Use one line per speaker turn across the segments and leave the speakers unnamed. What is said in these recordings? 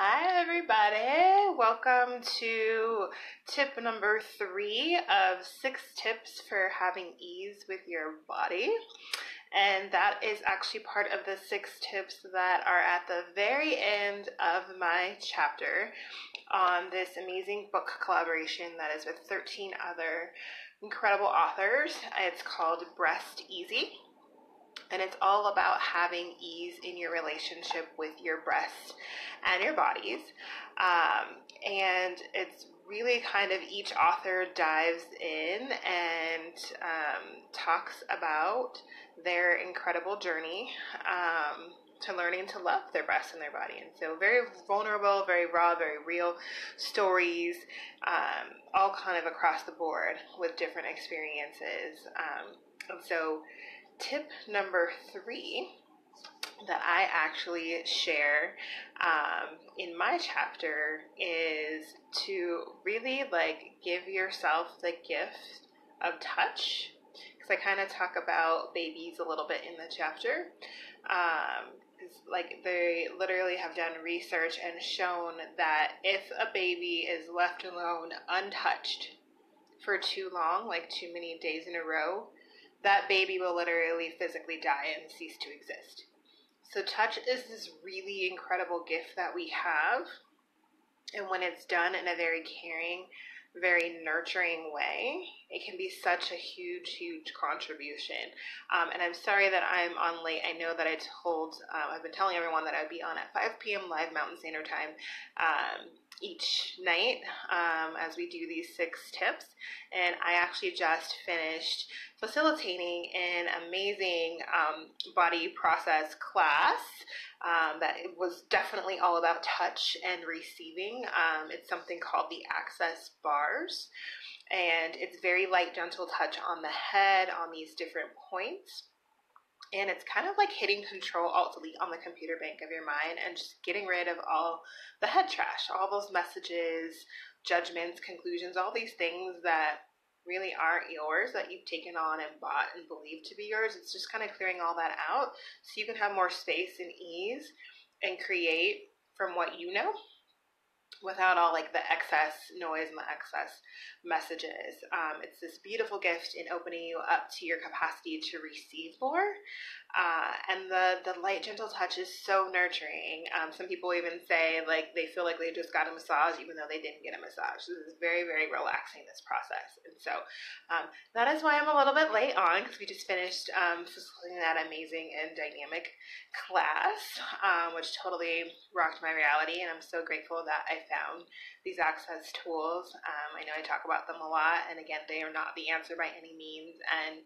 Hi everybody, welcome to tip number 3 of 6 tips for having ease with your body. And that is actually part of the 6 tips that are at the very end of my chapter on this amazing book collaboration that is with 13 other incredible authors. It's called Breast Easy. And it's all about having ease in your relationship with your breast and your bodies. And it's really kind of each author dives in and talks about their incredible journey to learning to love their breasts and their body. And so very vulnerable, very raw, very real stories, all kind of across the board with different experiences. And so tip number 3 that I actually share in my chapter is to really give yourself the gift of touch, because I kind of talk about babies a little bit in the chapter. They literally have done research and shown that if a baby is left alone untouched for too long, like too many days in a row, that baby will literally physically die and cease to exist. So touch is this really incredible gift that we have. And when it's done in a very caring, very nurturing way, it can be such a huge, huge contribution. And I'm sorry that I'm on late. I know that I've been telling everyone that I'd be on at 5 p.m. live Mountain Standard Time each night as we do these 6 tips. And I actually just finished facilitating an amazing body process class that was definitely all about touch and receiving. It's something called the Access Bars, and it's very light, gentle touch on the head on these different points. And it's kind of like hitting Control-Alt-Delete on the computer bank of your mind and just getting rid of all the head trash, all those messages, judgments, conclusions, all these things that really aren't yours, that you've taken on and bought and believed to be yours. It's just kind of clearing all that out so you can have more space and ease and create from what you know without all the excess noise and the excess messages. It's this beautiful gift in opening you up to your capacity to receive more. And the light, gentle touch is so nurturing. Some people even say they feel like they just got a massage even though they didn't get a massage. This is very, very relaxing, this process. And so that is why I'm a little bit late on, because we just finished facilitating that amazing and dynamic class, which totally rocked my reality. And I'm so grateful that I found these access tools. I know I talk about them a lot, and again, they are not the answer by any means. And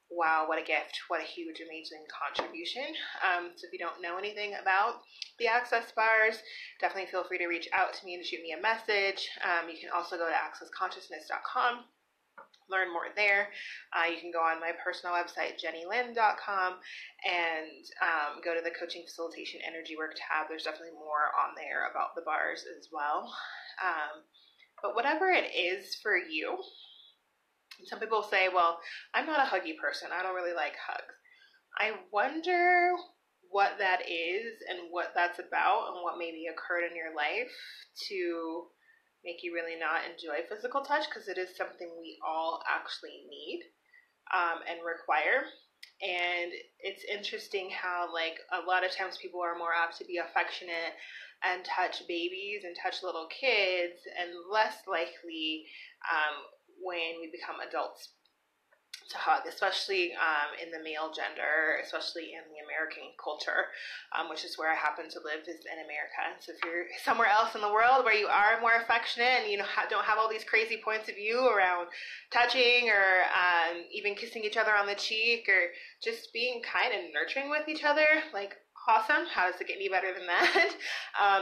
wow, what a gift, what a huge, amazing contribution. So if you don't know anything about the Access Bars, definitely feel free to reach out to me and shoot me a message. You can also go to accessconsciousness.com, learn more there. You can go on my personal website, jennylyn.com, and go to the Coaching Facilitation Energy Work tab. There's definitely more on there about the bars as well. But whatever it is for you, some people say, well, I'm not a huggy person. I don't really like hugs. I wonder what that is and what that's about and what maybe occurred in your life to make you really not enjoy physical touch, because it is something we all actually need and require. And it's interesting how a lot of times people are more apt to be affectionate and touch babies and touch little kids, and less likely when we become adults to hug, especially in the male gender, especially in the American culture, which is where I happen to live, is in America. So if you're somewhere else in the world where you are more affectionate and don't have all these crazy points of view around touching or even kissing each other on the cheek or just being kind and nurturing with each other, awesome. How does it get any better than that?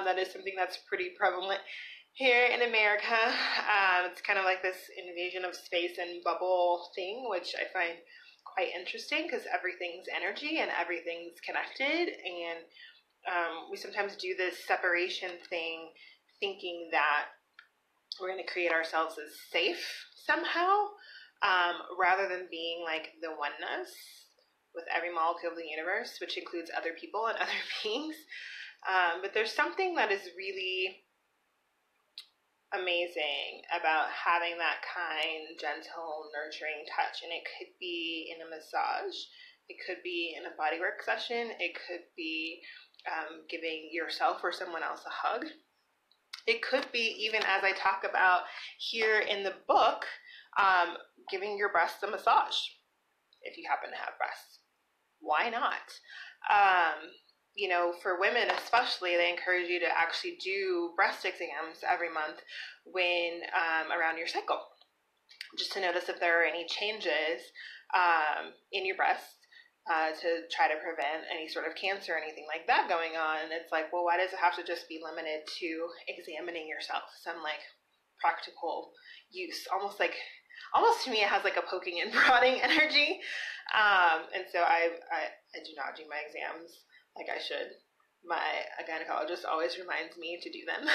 That is something that's pretty prevalent here in America. It's kind of like this invasion of space and bubble thing, which I find quite interesting because everything's energy and everything's connected. And we sometimes do this separation thing thinking that we're going to create ourselves as safe somehow, rather than being the oneness with every molecule of the universe, which includes other people and other beings. But there's something that is really amazing about having that kind, gentle, nurturing touch. And it could be in a massage, it could be in a bodywork session, it could be giving yourself or someone else a hug. It could be, even as I talk about here in the book, giving your breasts a massage if you happen to have breasts. Why not? For women especially, they encourage you to actually do breast exams every month when around your cycle, just to notice if there are any changes in your breasts, to try to prevent any sort of cancer or anything like that going on. And it's like, well, why does it have to just be limited to examining yourself? Some like practical use, almost to me it has like a poking and prodding energy. And so I do not do my exams like I should. My gynecologist always reminds me to do them.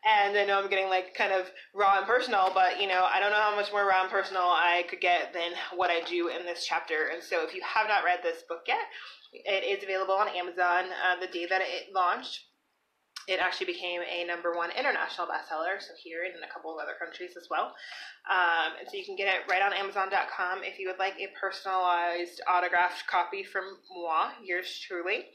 And I know I'm getting like kind of raw and personal, but I don't know how much more raw and personal I could get than what I do in this chapter. And so if you have not read this book yet, it is available on Amazon. The day that it launched, it actually became a #1 international bestseller, so here and in a couple of other countries as well. And so you can get it right on Amazon.com. If you would like a personalized autographed copy from moi, yours truly,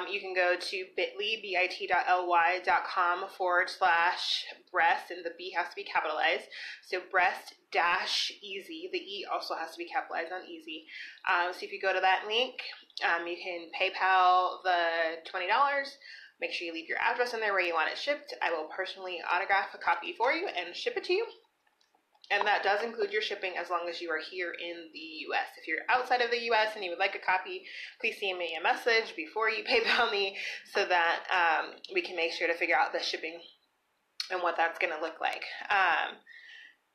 you can go to bit.ly.com/breast, and the B has to be capitalized. So breast-easy, the E also has to be capitalized on easy. So if you go to that link, you can PayPal the $20. Make sure you leave your address in there where you want it shipped. I will personally autograph a copy for you and ship it to you. And that does include your shipping as long as you are here in the U.S. If you're outside of the U.S. and you would like a copy, please send me a message before you PayPal me so that we can make sure to figure out the shipping and what that's going to look like.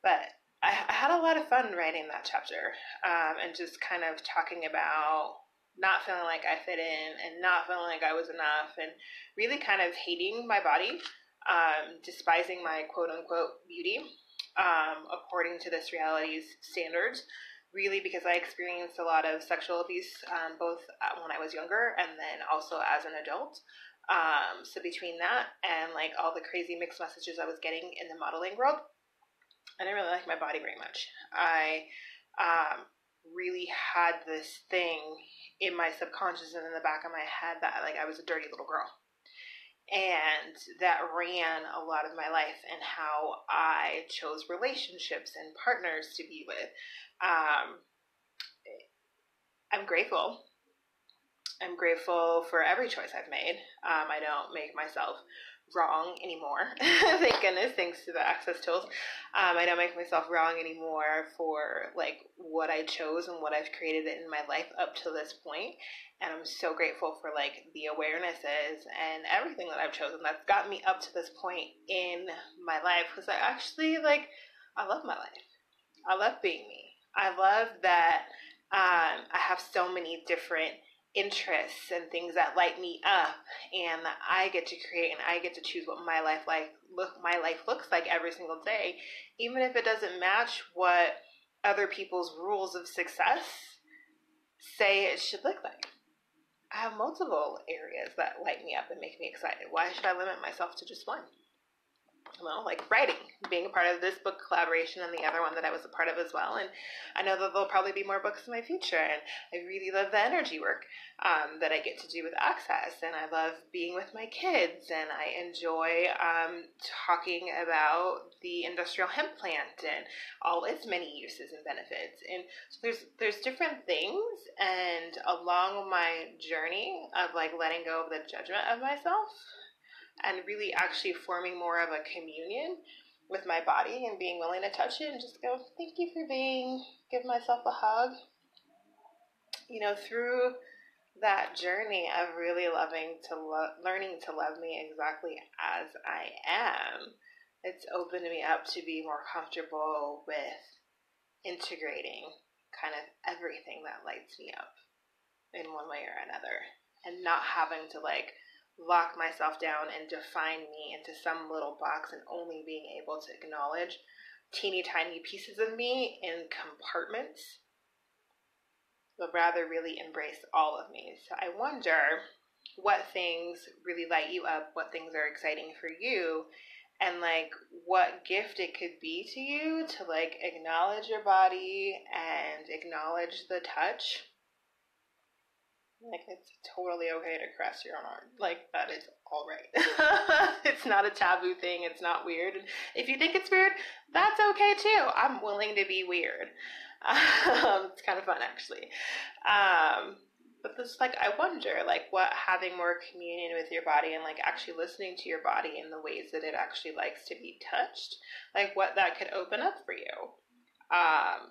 But I had a lot of fun writing that chapter, and just kind of talking about not feeling like I fit in and not feeling like I was enough, and really kind of hating my body, despising my quote-unquote beauty, according to this reality's standards, really because I experienced a lot of sexual abuse, both when I was younger and then also as an adult. So between that and like all the crazy mixed messages I was getting in the modeling world, I didn't really like my body very much. I really had this thing in my subconscious and in the back of my head that like I was a dirty little girl. And that ran a lot of my life and how I chose relationships and partners to be with. I'm grateful. I'm grateful for every choice I've made. I don't make myself wrong anymore. Thank goodness, thanks to the Access tools. I don't make myself wrong anymore for like what I chose and what I've created in my life up to this point. And I'm so grateful for like the awarenesses and everything that I've chosen that's got me up to this point in my life. Because I actually I love my life. I love being me. I love that I have so many different interests and things that light me up, and that I get to create and I get to choose what my life looks like every single day, even if it doesn't match what other people's rules of success say it should look like. I have multiple areas that light me up and make me excited. Why should I limit myself to just one? Well, like writing, being a part of this book collaboration and the other one that I was a part of as well. And I know that there'll probably be more books in my future. And I really love the energy work that I get to do with Access. And I love being with my kids. And I enjoy talking about the industrial hemp plant and all its many uses and benefits. And so there's different things. And along my journey of like letting go of the judgment of myself, and really actually forming more of a communion with my body and being willing to touch it and just go, thank you for being, give myself a hug. Through that journey of really learning to love me exactly as I am, it's opened me up to be more comfortable with integrating kind of everything that lights me up in one way or another, and not having to lock myself down and define me into some little box, and only being able to acknowledge teeny tiny pieces of me in compartments but rather really embrace all of me. So I wonder what things really light you up, what things are exciting for you, and like what gift it could be to you to like acknowledge your body and acknowledge the touch. Like, it's totally okay to caress your own arm. Like, that is all right. It's not a taboo thing. It's not weird. If you think it's weird, that's okay too. I'm willing to be weird. It's kind of fun, actually. But this, like, I wonder, like, what having more communion with your body and, like, actually listening to your body in the ways that it actually likes to be touched, like, what that could open up for you.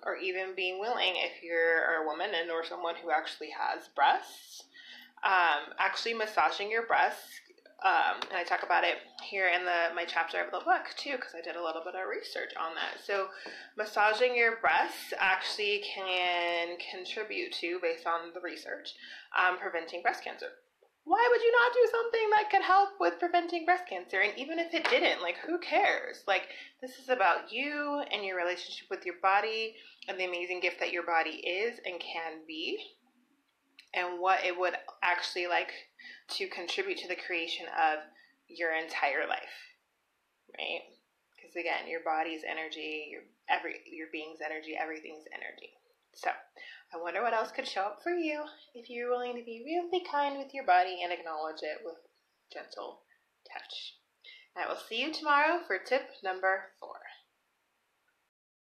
Or even being willing, if you're a woman and or someone who actually has breasts, actually massaging your breasts. And I talk about it here in my chapter of the book too, because I did a little bit of research on that. So massaging your breasts actually can contribute to, based on the research, preventing breast cancer. Why would you not do something that could help with preventing breast cancer? And even if it didn't, like, who cares? Like, this is about you and your relationship with your body and the amazing gift that your body is and can be, and what it would actually like to contribute to the creation of your entire life, right? Because again, your body's energy, your being's energy, everything's energy. So I wonder what else could show up for you if you're willing to be really kind with your body and acknowledge it with gentle touch. And I will see you tomorrow for tip number 4.